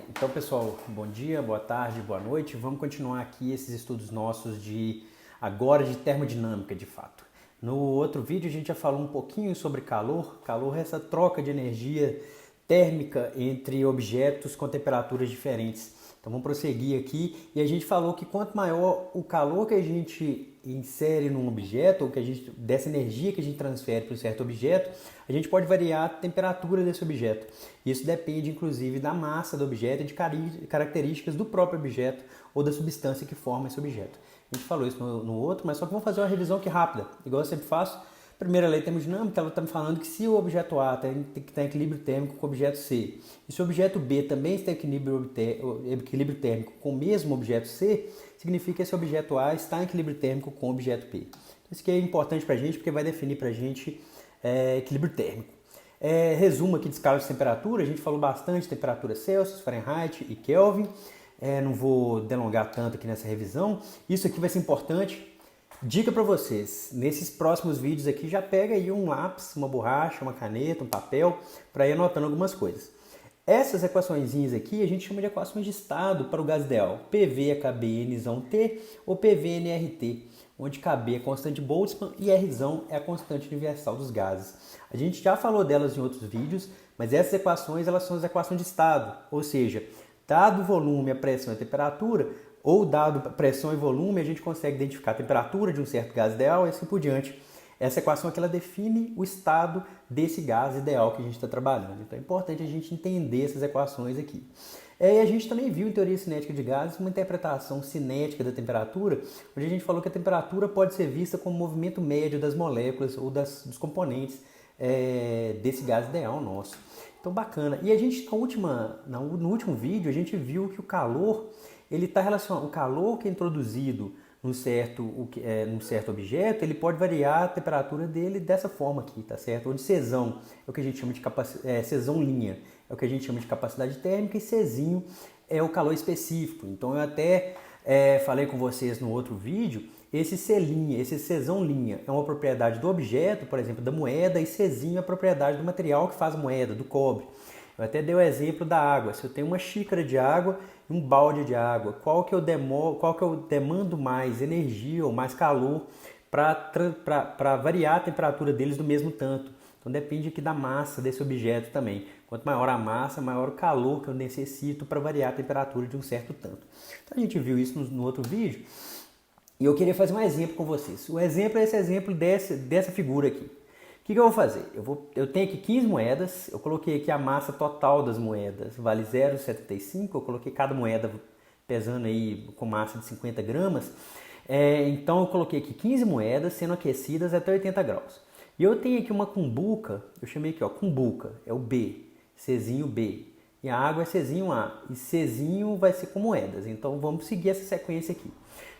Então, pessoal, bom dia, boa tarde, boa noite. Vamos continuar aqui esses estudos nossos de termodinâmica, de fato. No outro vídeo a gente já falou um pouquinho sobre calor. Calor é essa troca de energia térmica entre objetos com temperaturas diferentes. Então vamos prosseguir aqui e a gente falou que quanto maior o calor que a gente insere num objeto, ou dessa energia que a gente transfere para um certo objeto, a gente pode variar a temperatura desse objeto. Isso depende inclusive da massa do objeto e de características do próprio objeto ou da substância que forma esse objeto. A gente falou isso no outro, mas só que vamos fazer uma revisão aqui rápida, igual eu sempre faço. Primeira lei termodinâmica, ela está me falando que se o objeto A tem que estar em equilíbrio térmico com o objeto C, e se o objeto B também está em equilíbrio térmico com o mesmo objeto C, significa que esse objeto A está em equilíbrio térmico com o objeto B. Isso aqui é importante para a gente, porque vai definir para a gente equilíbrio térmico. Resumo aqui de escala de temperatura, a gente falou bastante de temperatura Celsius, Fahrenheit e Kelvin. Não vou delongar tanto aqui nessa revisão. Isso aqui vai ser importante. Dica para vocês, nesses próximos vídeos aqui já pega aí um lápis, uma borracha, uma caneta, um papel, para ir anotando algumas coisas. Essas equaçõezinhas aqui a gente chama de equações de estado para o gás ideal. PV é KBNT ou PVNRT, onde KB é a constante de Boltzmann e R é a constante universal dos gases. A gente já falou delas em outros vídeos, mas essas equações elas são as equações de estado, ou seja, dado o volume, a pressão e a temperatura, ou dado pressão e volume, a gente consegue identificar a temperatura de um certo gás ideal e assim por diante. Essa equação aqui ela define o estado desse gás ideal que a gente está trabalhando. Então é importante a gente entender essas equações aqui. E a gente também viu em teoria cinética de gases uma interpretação cinética da temperatura, onde a gente falou que a temperatura pode ser vista como o movimento médio das moléculas ou dos componentes desse gás ideal nosso. Então bacana. E a gente no último vídeo a gente viu que o calor ele está relacionado, o calor que é introduzido num certo objeto, ele pode variar a temperatura dele dessa forma aqui, tá certo? Onde Czão é o que a gente chama de Czão linha, é o que a gente chama de capacidade térmica e Czinho é o calor específico. Então eu até falei com vocês no outro vídeo, esse Czão linha é uma propriedade do objeto, por exemplo, da moeda, e Czinho é a propriedade do material que faz a moeda, do cobre. Eu até dei o exemplo da água. Se eu tenho uma xícara de água e um balde de água, qual que eu demando mais energia ou mais calor para variar a temperatura deles do mesmo tanto? Então depende aqui da massa desse objeto também. Quanto maior a massa, maior o calor que eu necessito para variar a temperatura de um certo tanto. Então a gente viu isso no outro vídeo. E eu queria fazer um exemplo com vocês. O exemplo é esse exemplo dessa figura aqui. O que eu vou fazer? Eu tenho aqui 15 moedas, eu coloquei aqui a massa total das moedas, vale 0,75, eu coloquei cada moeda pesando aí com massa de 50 gramas. Então eu coloquei aqui 15 moedas sendo aquecidas até 80 graus. E eu tenho aqui uma cumbuca, eu chamei aqui, ó, cumbuca, é o B, Czinho B. E a água é Czinho A, e Czinho vai ser com moedas, então vamos seguir essa sequência aqui.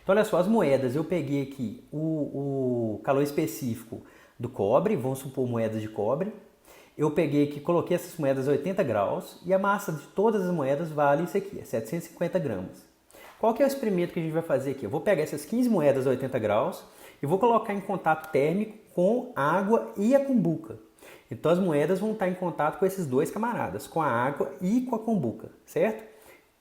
Então olha só, as moedas, eu peguei aqui o calor específico do cobre, vamos supor moedas de cobre. Eu peguei aqui, coloquei essas moedas a 80 graus e a massa de todas as moedas vale isso aqui, é 750 gramas. Qual que é o experimento que a gente vai fazer aqui? Eu vou pegar essas 15 moedas a 80 graus e vou colocar em contato térmico com a água e a cumbuca. Então as moedas vão estar em contato com esses dois camaradas, com a água e com a cumbuca, certo? O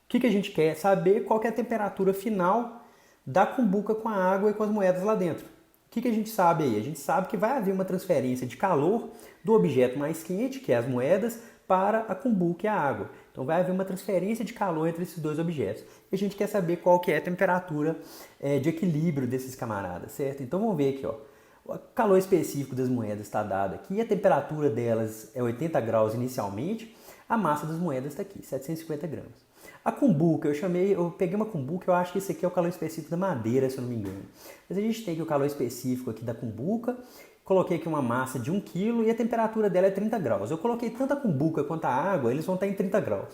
que a gente quer? Saber qual que é a temperatura final da cumbuca com a água e com as moedas lá dentro. O que a gente sabe aí? A gente sabe que vai haver uma transferência de calor do objeto mais quente, que é as moedas, para a cumbuca e a água. Então vai haver uma transferência de calor entre esses dois objetos. E a gente quer saber qual que é a temperatura de equilíbrio desses camaradas, certo? Então vamos ver aqui, ó. O calor específico das moedas está dado aqui, a temperatura delas é 80 graus inicialmente, a massa das moedas está aqui, 750 gramas. A cumbuca, eu peguei uma cumbuca, eu acho que esse aqui é o calor específico da madeira, se eu não me engano. Mas a gente tem aqui o calor específico aqui da cumbuca, coloquei aqui uma massa de 1 kg e a temperatura dela é 30 graus. Eu coloquei tanto a cumbuca quanto a água, eles vão estar em 30 graus.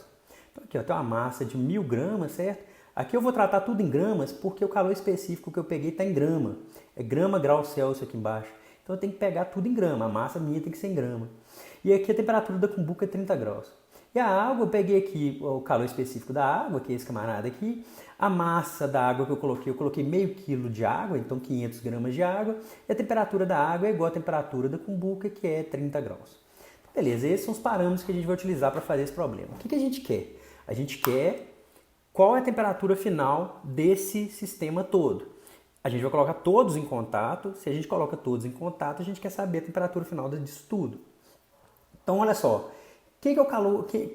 Então aqui ó, tem uma massa de 1000 gramas, certo? Aqui eu vou tratar tudo em gramas, porque o calor específico que eu peguei está em grama. É grama, grau Celsius aqui embaixo. Então eu tenho que pegar tudo em grama, a massa minha tem que ser em grama. E aqui a temperatura da cumbuca é 30 graus. E a água, eu peguei aqui o calor específico da água, que é esse camarada aqui. A massa da água que eu coloquei meio quilo de água, então 500 gramas de água. E a temperatura da água é igual à temperatura da cumbuca, que é 30 graus. Beleza, esses são os parâmetros que a gente vai utilizar para fazer esse problema. O que a gente quer? A gente quer qual é a temperatura final desse sistema todo. A gente vai colocar todos em contato. Se a gente coloca todos em contato, a gente quer saber a temperatura final disso tudo. Então, olha só.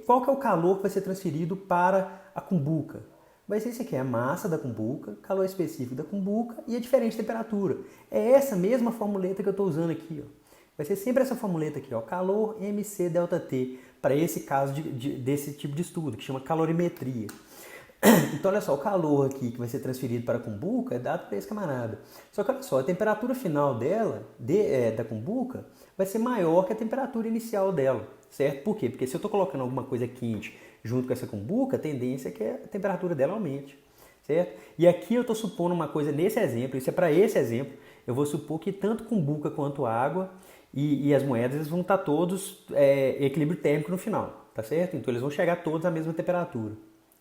Qual que é o calor que vai ser transferido para a cumbuca? Vai ser esse aqui, a massa da cumbuca, calor específico da cumbuca e a diferente temperatura. É essa mesma formuleta que eu estou usando aqui. Ó. Vai ser sempre essa formuleta aqui, ó, calor MC delta T, para esse caso desse tipo de estudo, que chama calorimetria. Então, olha só, o calor aqui que vai ser transferido para a cumbuca é dado para esse camarada. Só que, olha só, a temperatura final dela, da cumbuca, vai ser maior que a temperatura inicial dela, certo? Por quê? Porque se eu estou colocando alguma coisa quente junto com essa cumbuca, a tendência é que a temperatura dela aumente, certo? E aqui eu estou supondo uma coisa nesse exemplo, isso é para esse exemplo, eu vou supor que tanto cumbuca quanto água e as moedas eles vão estar todos em equilíbrio térmico no final, tá certo? Então eles vão chegar todos à mesma temperatura.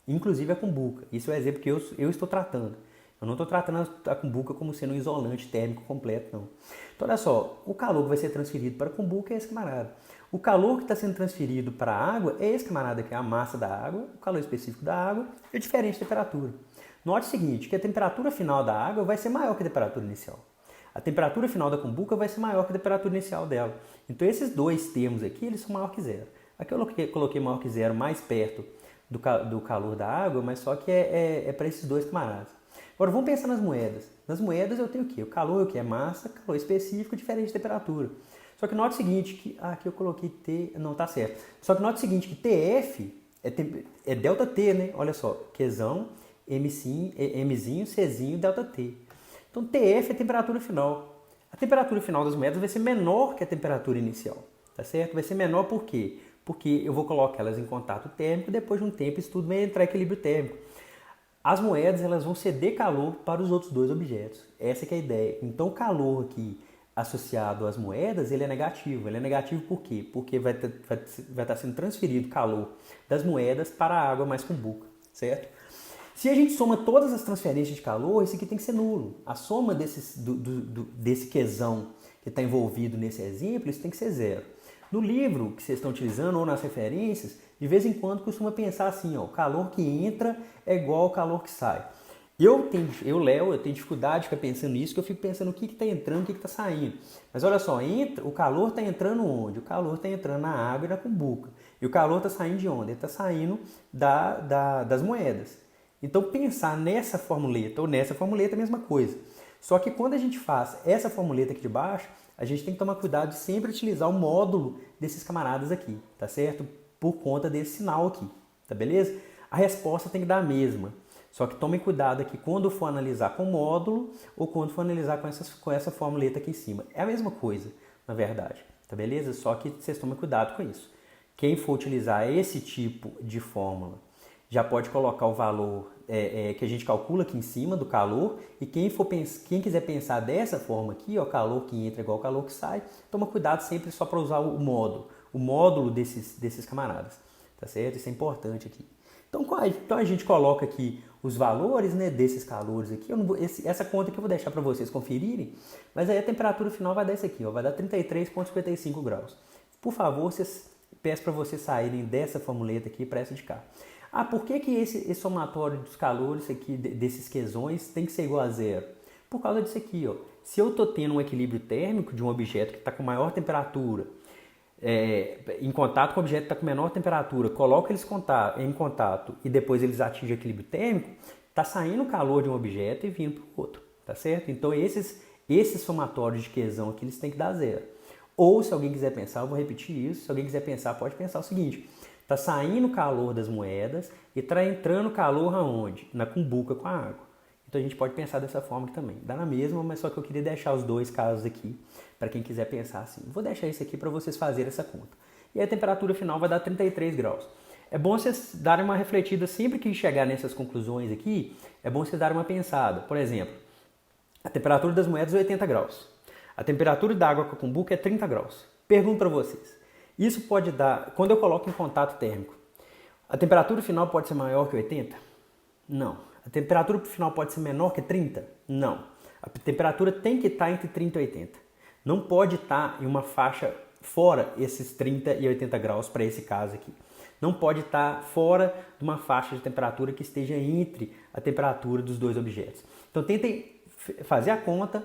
Inclusive a cumbuca. Isso é o exemplo que eu estou tratando. Eu não estou tratando a cumbuca como sendo um isolante térmico completo, não. Então, olha só, o calor que vai ser transferido para a cumbuca é esse camarada. O calor que está sendo transferido para a água é esse camarada aqui, a massa da água, o calor específico da água e a diferente temperatura. Note o seguinte, que a temperatura final da água vai ser maior que a temperatura inicial. A temperatura final da cumbuca vai ser maior que a temperatura inicial dela. Então, esses dois termos aqui, eles são maior que zero. Aqui eu coloquei maior que zero mais perto do calor da água, mas só que é para esses dois camaradas. Agora vamos pensar nas moedas. Nas moedas eu tenho o quê? O calor, o que é massa, calor específico, diferente de temperatura. Só que note o seguinte, que aqui eu coloquei T, não tá certo. Só que note o seguinte, que TF é delta T, né? Olha só, Qzão, Mzinho, Czinho, delta T. Então TF é a temperatura final. A temperatura final das moedas vai ser menor que a temperatura inicial, tá certo? Vai ser menor por quê? Porque eu vou colocar elas em contato térmico e depois de um tempo isso tudo vai entrar em equilíbrio térmico. As moedas elas vão ceder calor para os outros dois objetos. Essa que é a ideia. Então o calor aqui associado às moedas ele é negativo. Ele é negativo por quê? Porque vai estar sendo transferido calor das moedas para a água mais cumbuca, certo? Se a gente soma todas as transferências de calor, isso aqui tem que ser nulo. A soma desse Qzão que está envolvido nesse exemplo, isso tem que ser zero. No livro que vocês estão utilizando ou nas referências, de vez em quando costuma pensar assim, ó, o calor que entra é igual ao calor que sai. Léo, eu tenho dificuldade de ficar pensando nisso, que eu fico pensando o que está entrando, o que está saindo. Mas olha só, o calor está entrando onde? O calor está entrando na água e na cumbuca. E o calor está saindo de onde? Ele está saindo das moedas. Então pensar nessa formuleta ou nessa formuleta é a mesma coisa. Só que quando a gente faz essa formuleta aqui de baixo, a gente tem que tomar cuidado de sempre utilizar o módulo desses camaradas aqui, tá certo? Por conta desse sinal aqui, tá beleza? A resposta tem que dar a mesma. Só que tomem cuidado aqui quando for analisar com módulo ou quando for analisar com essa formuleta aqui em cima. É a mesma coisa, na verdade, tá beleza? Só que vocês tomem cuidado com isso. Quem for utilizar esse tipo de fórmula já pode colocar o valor que a gente calcula aqui em cima do calor e quem quiser pensar dessa forma aqui, ó, calor que entra igual ao calor que sai, toma cuidado sempre só para usar o módulo desses camaradas, tá certo? Isso é importante aqui. Então a gente coloca aqui os valores, né, desses calores aqui. Essa conta aqui eu vou deixar para vocês conferirem, mas aí a temperatura final vai dar isso aqui, ó, vai dar 33,55 graus. Por favor, peço para vocês saírem dessa formuleta aqui para essa de cá. Ah, por que esse somatório dos calores aqui, desses Qzões, tem que ser igual a zero? Por causa disso aqui, ó. Se eu estou tendo um equilíbrio térmico de um objeto que está com maior temperatura, em contato com o objeto que está com menor temperatura, coloco eles em contato e depois eles atingem o equilíbrio térmico, está saindo o calor de um objeto e vindo para o outro, tá certo? Então esses somatórios de Qzão aqui, eles têm que dar zero. Ou se alguém quiser pensar, eu vou repetir isso, se alguém quiser pensar, pode pensar o seguinte: está saindo o calor das moedas e está entrando calor aonde? Na cumbuca com a água. Então a gente pode pensar dessa forma aqui também. Dá na mesma, mas só que eu queria deixar os dois casos aqui para quem quiser pensar assim. Vou deixar isso aqui para vocês fazerem essa conta. E a temperatura final vai dar 33 graus. É bom vocês darem uma refletida sempre que chegar nessas conclusões aqui, é bom vocês darem uma pensada. Por exemplo, a temperatura das moedas é 80 graus. A temperatura da água com a cumbuca é 30 graus. Pergunto para vocês. Isso pode dar, quando eu coloco em contato térmico, a temperatura final pode ser maior que 80? Não. A temperatura final pode ser menor que 30? Não. A temperatura tem que estar entre 30 e 80. Não pode estar em uma faixa fora esses 30 e 80 graus para esse caso aqui. não pode estar fora de uma faixa de temperatura que esteja entre a temperatura dos dois objetos. Então tentem fazer a conta,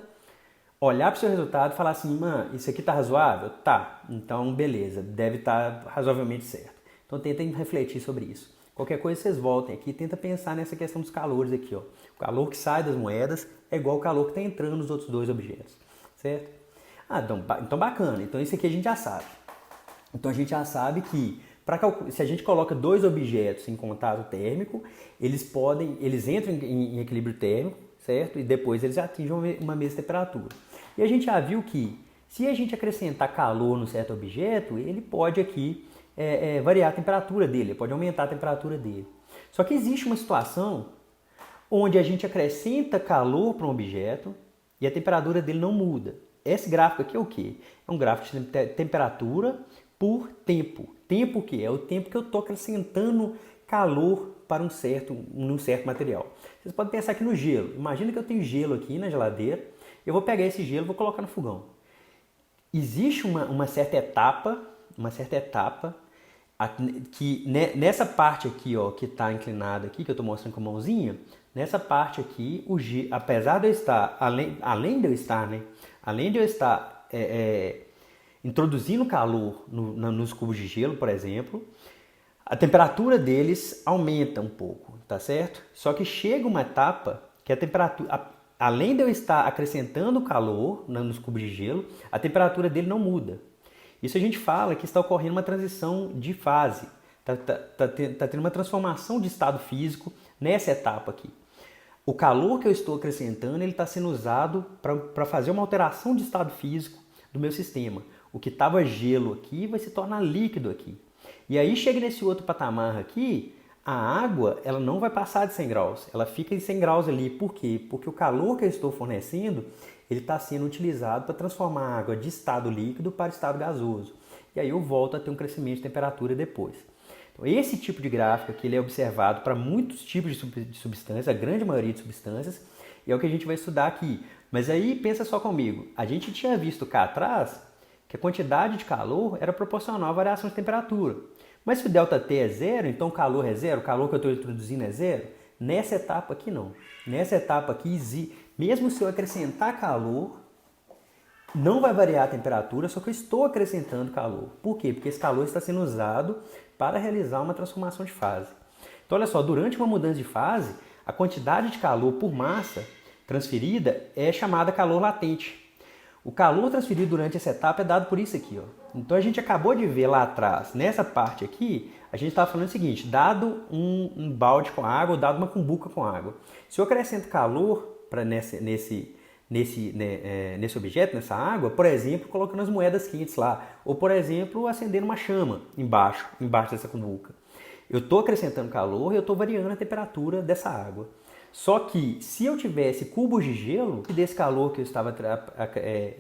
olhar para o seu resultado e falar assim, mano, isso aqui está razoável? Tá, então beleza, deve estar razoavelmente certo. Então tentem refletir sobre isso. Qualquer coisa vocês voltem aqui e tentem pensar nessa questão dos calores aqui. Ó. O calor que sai das moedas é igual ao calor que está entrando nos outros dois objetos, certo? Então bacana, então isso aqui a gente já sabe. Então a gente já sabe que se a gente coloca dois objetos em contato térmico, eles entram em equilíbrio térmico, certo? E depois eles atingem uma mesma temperatura. E a gente já viu que se a gente acrescentar calor no certo objeto, ele pode aqui variar a temperatura dele, pode aumentar a temperatura dele. Só que existe uma situação onde a gente acrescenta calor para um objeto e a temperatura dele não muda. Esse gráfico aqui é o quê? É um gráfico de temperatura por tempo. Tempo que é o tempo que eu estou acrescentando calor para um certo material. Vocês podem pensar aqui no gelo. Imagina que eu tenho gelo aqui na geladeira. Eu vou pegar esse gelo e vou colocar no fogão. Existe uma certa etapa que nessa parte aqui, ó, que está inclinada aqui, que eu estou mostrando com a mãozinha, nessa parte aqui, apesar de eu estar, além de eu estar introduzindo calor nos cubos de gelo, por exemplo, a temperatura deles aumenta um pouco, tá certo? Só que chega uma etapa que a temperatura, além de eu estar acrescentando calor nos cubos de gelo, a temperatura dele não muda. Isso a gente fala que está ocorrendo uma transição de fase, está tendo uma transformação de estado físico nessa etapa aqui. O calor que eu estou acrescentando ele está sendo usado para fazer uma alteração de estado físico do meu sistema. O que estava gelo aqui vai se tornar líquido aqui. E aí chega nesse outro patamar aqui, a água ela não vai passar de 100 graus, ela fica em 100 graus ali. Por quê? Porque o calor que eu estou fornecendo ele está sendo utilizado para transformar a água de estado líquido para estado gasoso. E aí eu volto a ter um crescimento de temperatura depois. Então, esse tipo de gráfico aqui ele é observado para muitos tipos de substâncias, a grande maioria de substâncias, e é o que a gente vai estudar aqui. Mas aí pensa só comigo, a gente tinha visto cá atrás que a quantidade de calor era proporcional à variação de temperatura. Mas se o ΔT é zero, então o calor é zero, o calor que eu estou introduzindo é zero? Nessa etapa aqui não. Nessa etapa aqui, mesmo se eu acrescentar calor, não vai variar a temperatura, só que eu estou acrescentando calor. Por quê? Porque esse calor está sendo usado para realizar uma transformação de fase. Então, olha só, durante uma mudança de fase, a quantidade de calor por massa transferida é chamada calor latente. O calor transferido durante essa etapa é dado por isso aqui. Ó. Então, a gente acabou de ver lá atrás, nessa parte aqui, a gente estava falando o seguinte, dado um balde com água, dado uma cumbuca com água. Se eu acrescento calor nesse objeto, nessa água, por exemplo, colocando as moedas quentes lá, ou por exemplo, acendendo uma chama embaixo dessa cumbuca. Eu estou acrescentando calor e eu estou variando a temperatura dessa água. Só que se eu tivesse cubos de gelo, desse calor que eu estava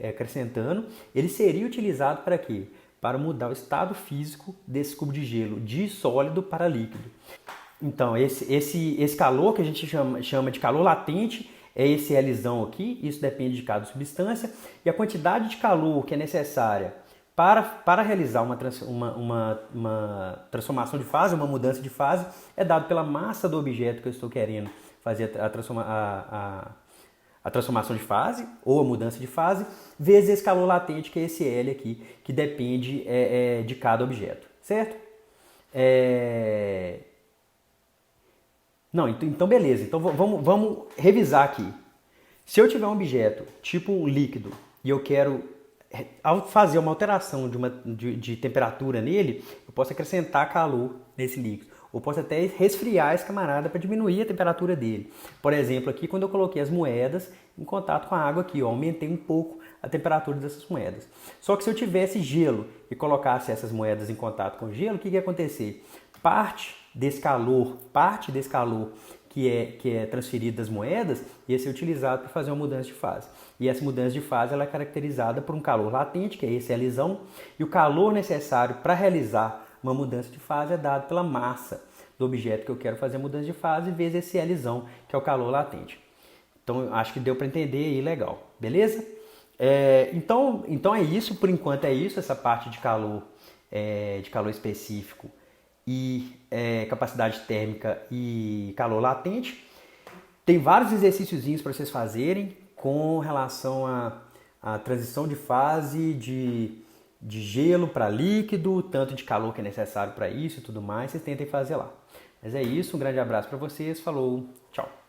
acrescentando, ele seria utilizado para quê? Para mudar o estado físico desse cubo de gelo, de sólido para líquido. Então, esse calor que a gente chama de calor latente, é esse Lzão aqui, isso depende de cada substância, e a quantidade de calor que é necessária para realizar uma transformação de fase, uma mudança de fase, é dado pela massa do objeto que eu estou querendo fazer a transformação de fase, ou a mudança de fase, vezes esse calor latente, que é esse L aqui, que depende de cada objeto, certo? Não, então beleza. Então vamos revisar aqui. Se eu tiver um objeto tipo um líquido e eu quero, ao fazer uma alteração de temperatura nele, eu posso acrescentar calor nesse líquido. Ou posso até resfriar esse camarada para diminuir a temperatura dele. Por exemplo, aqui quando eu coloquei as moedas em contato com a água aqui, eu aumentei um pouco a temperatura dessas moedas. Só que se eu tivesse gelo e colocasse essas moedas em contato com o gelo, o que ia acontecer? Parte desse calor que é transferido das moedas ia ser utilizado para fazer uma mudança de fase. E essa mudança de fase ela é caracterizada por um calor latente, que é esse Lzão, e o calor necessário para realizar uma mudança de fase é dado pela massa do objeto que eu quero fazer a mudança de fase, vezes esse Lzão, que é o calor latente. Então, acho que deu para entender aí legal, beleza? Então é isso, por enquanto é isso, essa parte de calor específico e capacidade térmica e calor latente. Tem vários exercíciozinhos para vocês fazerem com relação à transição de fase de gelo para líquido, tanto de calor que é necessário para isso e tudo mais. Vocês tentem fazer lá. Mas é isso, um grande abraço para vocês, falou, tchau!